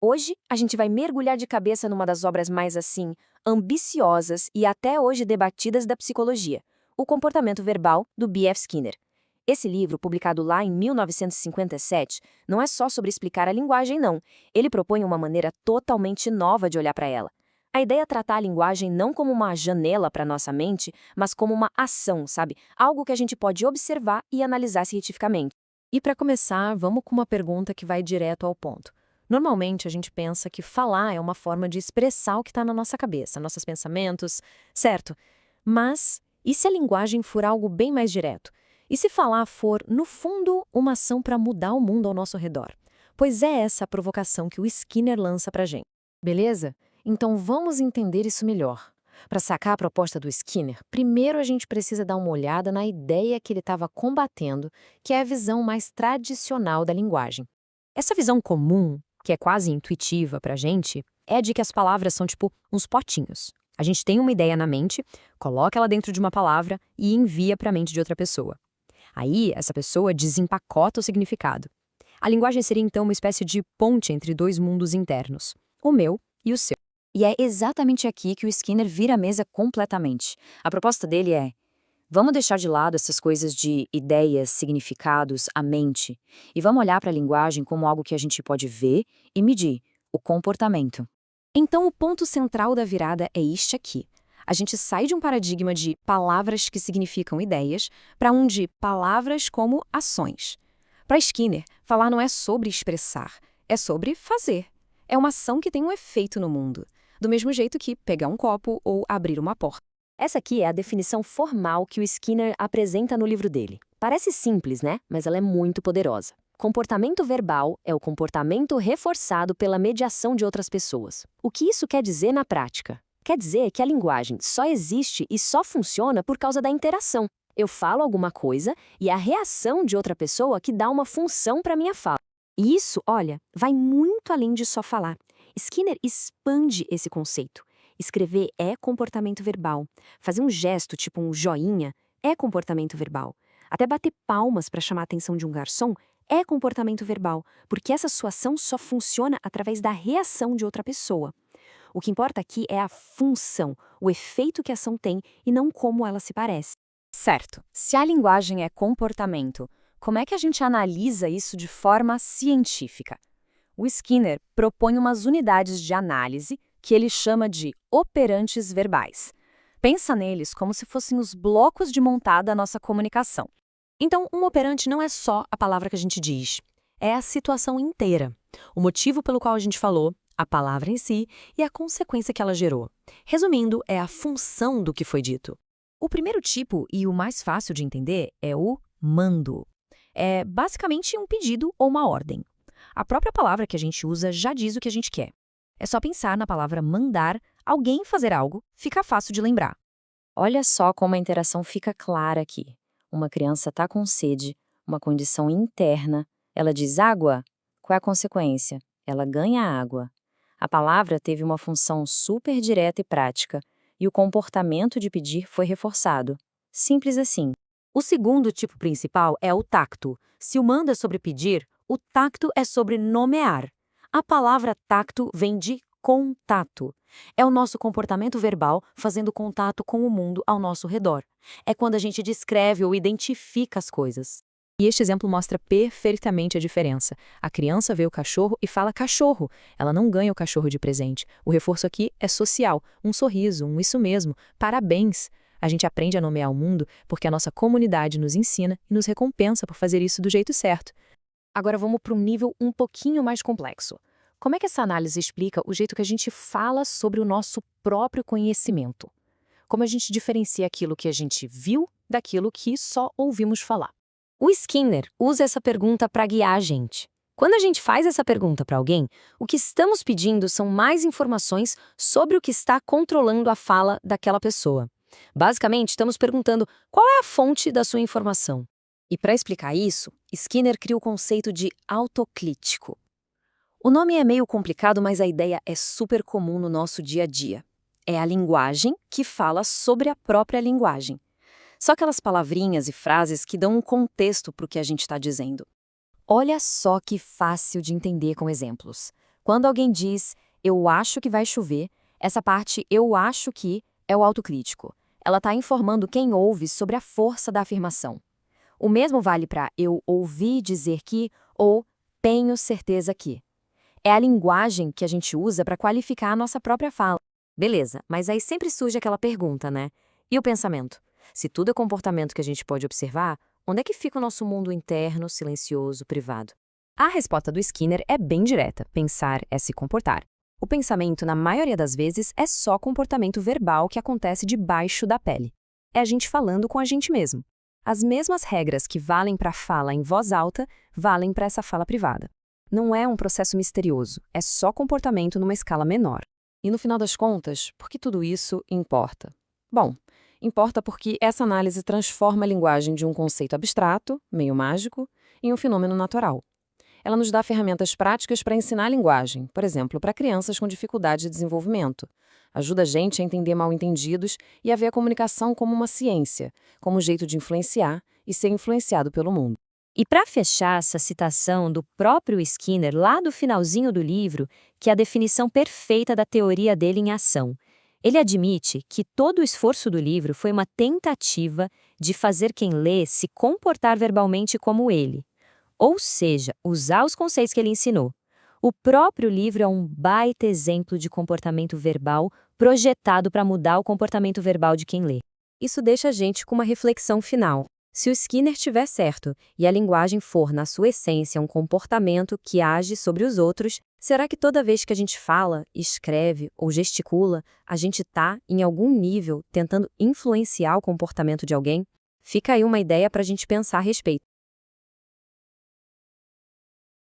Hoje, a gente vai mergulhar de cabeça numa das obras mais, assim, ambiciosas e até hoje debatidas da psicologia, O Comportamento Verbal, do B.F. Skinner. Esse livro, publicado lá em 1957, não é só sobre explicar a linguagem, não. Ele propõe uma maneira totalmente nova de olhar para ela. A ideia é tratar a linguagem não como uma janela para nossa mente, mas como uma ação, sabe? Algo que a gente pode observar e analisar cientificamente. E para começar, vamos com uma pergunta que vai direto ao ponto. Normalmente a gente pensa que falar é uma forma de expressar o que está na nossa cabeça, nossos pensamentos, certo? Mas e se a linguagem for algo bem mais direto? E se falar for, no fundo, uma ação para mudar o mundo ao nosso redor? Pois é essa a provocação que o Skinner lança para a gente. Beleza? Então vamos entender isso melhor. Para sacar a proposta do Skinner, primeiro a gente precisa dar uma olhada na ideia que ele estava combatendo, que é a visão mais tradicional da linguagem. Essa visão comum, que é quase intuitiva para a gente, é de que as palavras são tipo uns potinhos. A gente tem uma ideia na mente, coloca ela dentro de uma palavra e envia para a mente de outra pessoa. Aí, essa pessoa desempacota o significado. A linguagem seria então uma espécie de ponte entre dois mundos internos, o meu e o seu. E é exatamente aqui que o Skinner vira a mesa completamente. A proposta dele é: vamos deixar de lado essas coisas de ideias, significados, a mente, e vamos olhar para a linguagem como algo que a gente pode ver e medir, o comportamento. Então, o ponto central da virada é este aqui. A gente sai de um paradigma de palavras que significam ideias para um de palavras como ações. Para Skinner, falar não é sobre expressar, é sobre fazer. É uma ação que tem um efeito no mundo, do mesmo jeito que pegar um copo ou abrir uma porta. Essa aqui é a definição formal que o Skinner apresenta no livro dele. Parece simples, né? Mas ela é muito poderosa. Comportamento verbal é o comportamento reforçado pela mediação de outras pessoas. O que isso quer dizer na prática? Quer dizer que a linguagem só existe e só funciona por causa da interação. Eu falo alguma coisa e a reação de outra pessoa que dá uma função para minha fala. E isso, olha, vai muito além de só falar. Skinner expande esse conceito. Escrever é comportamento verbal. Fazer um gesto, tipo um joinha, é comportamento verbal. Até bater palmas para chamar a atenção de um garçom é comportamento verbal, porque essa sua ação só funciona através da reação de outra pessoa. O que importa aqui é a função, o efeito que a ação tem e não como ela se parece. Certo. Se a linguagem é comportamento, como é que a gente analisa isso de forma científica? O Skinner propõe umas unidades de análise que ele chama de operantes verbais. Pensa neles como se fossem os blocos de montar da nossa comunicação. Então, um operante não é só a palavra que a gente diz, é a situação inteira. O motivo pelo qual a gente falou, a palavra em si e a consequência que ela gerou. Resumindo, é a função do que foi dito. O primeiro tipo, e o mais fácil de entender, é o mando. É basicamente um pedido ou uma ordem. A própria palavra que a gente usa já diz o que a gente quer. É só pensar na palavra mandar alguém fazer algo, fica fácil de lembrar. Olha só como a interação fica clara aqui. Uma criança está com sede, uma condição interna. Ela diz água? Qual é a consequência? Ela ganha água. A palavra teve uma função super direta e prática, e o comportamento de pedir foi reforçado. Simples assim. O segundo tipo principal é o tacto. Se o mando é sobre pedir, o tacto é sobre nomear. A palavra tacto vem de contato. É o nosso comportamento verbal fazendo contato com o mundo ao nosso redor. É quando a gente descreve ou identifica as coisas. E este exemplo mostra perfeitamente a diferença. A criança vê o cachorro e fala cachorro. Ela não ganha o cachorro de presente. O reforço aqui é social, um sorriso, um isso mesmo, parabéns. A gente aprende a nomear o mundo porque a nossa comunidade nos ensina e nos recompensa por fazer isso do jeito certo. Agora vamos para um nível um pouquinho mais complexo. Como é que essa análise explica o jeito que a gente fala sobre o nosso próprio conhecimento? Como a gente diferencia aquilo que a gente viu daquilo que só ouvimos falar? O Skinner usa essa pergunta para guiar a gente. Quando a gente faz essa pergunta para alguém, o que estamos pedindo são mais informações sobre o que está controlando a fala daquela pessoa. Basicamente, estamos perguntando qual é a fonte da sua informação. E para explicar isso, Skinner cria o conceito de autocrítico. O nome é meio complicado, mas a ideia é super comum no nosso dia a dia. É a linguagem que fala sobre a própria linguagem. Só aquelas palavrinhas e frases que dão um contexto para o que a gente está dizendo. Olha só que fácil de entender com exemplos. Quando alguém diz, eu acho que vai chover, essa parte eu acho que é o autocrítico. Ela está informando quem ouve sobre a força da afirmação. O mesmo vale para eu ouvi dizer que ou tenho certeza que. É a linguagem que a gente usa para qualificar a nossa própria fala. Beleza, mas aí sempre surge aquela pergunta, né? E o pensamento? Se tudo é comportamento que a gente pode observar, onde é que fica o nosso mundo interno, silencioso, privado? A resposta do Skinner é bem direta: pensar é se comportar. O pensamento, na maioria das vezes, é só comportamento verbal que acontece debaixo da pele. É a gente falando com a gente mesmo. As mesmas regras que valem para a fala em voz alta, valem para essa fala privada. Não é um processo misterioso, é só comportamento numa escala menor. E no final das contas, por que tudo isso importa? Bom, importa porque essa análise transforma a linguagem de um conceito abstrato, meio mágico, em um fenômeno natural. Ela nos dá ferramentas práticas para ensinar a linguagem, por exemplo, para crianças com dificuldade de desenvolvimento. Ajuda a gente a entender mal-entendidos e a ver a comunicação como uma ciência, como um jeito de influenciar e ser influenciado pelo mundo. E para fechar essa citação do próprio Skinner, lá do finalzinho do livro, que é a definição perfeita da teoria dele em ação, ele admite que todo o esforço do livro foi uma tentativa de fazer quem lê se comportar verbalmente como ele. Ou seja, usar os conceitos que ele ensinou. O próprio livro é um baita exemplo de comportamento verbal projetado para mudar o comportamento verbal de quem lê. Isso deixa a gente com uma reflexão final. Se o Skinner estiver certo e a linguagem for, na sua essência, um comportamento que age sobre os outros, será que toda vez que a gente fala, escreve ou gesticula, a gente está, em algum nível, tentando influenciar o comportamento de alguém? Fica aí uma ideia para a gente pensar a respeito.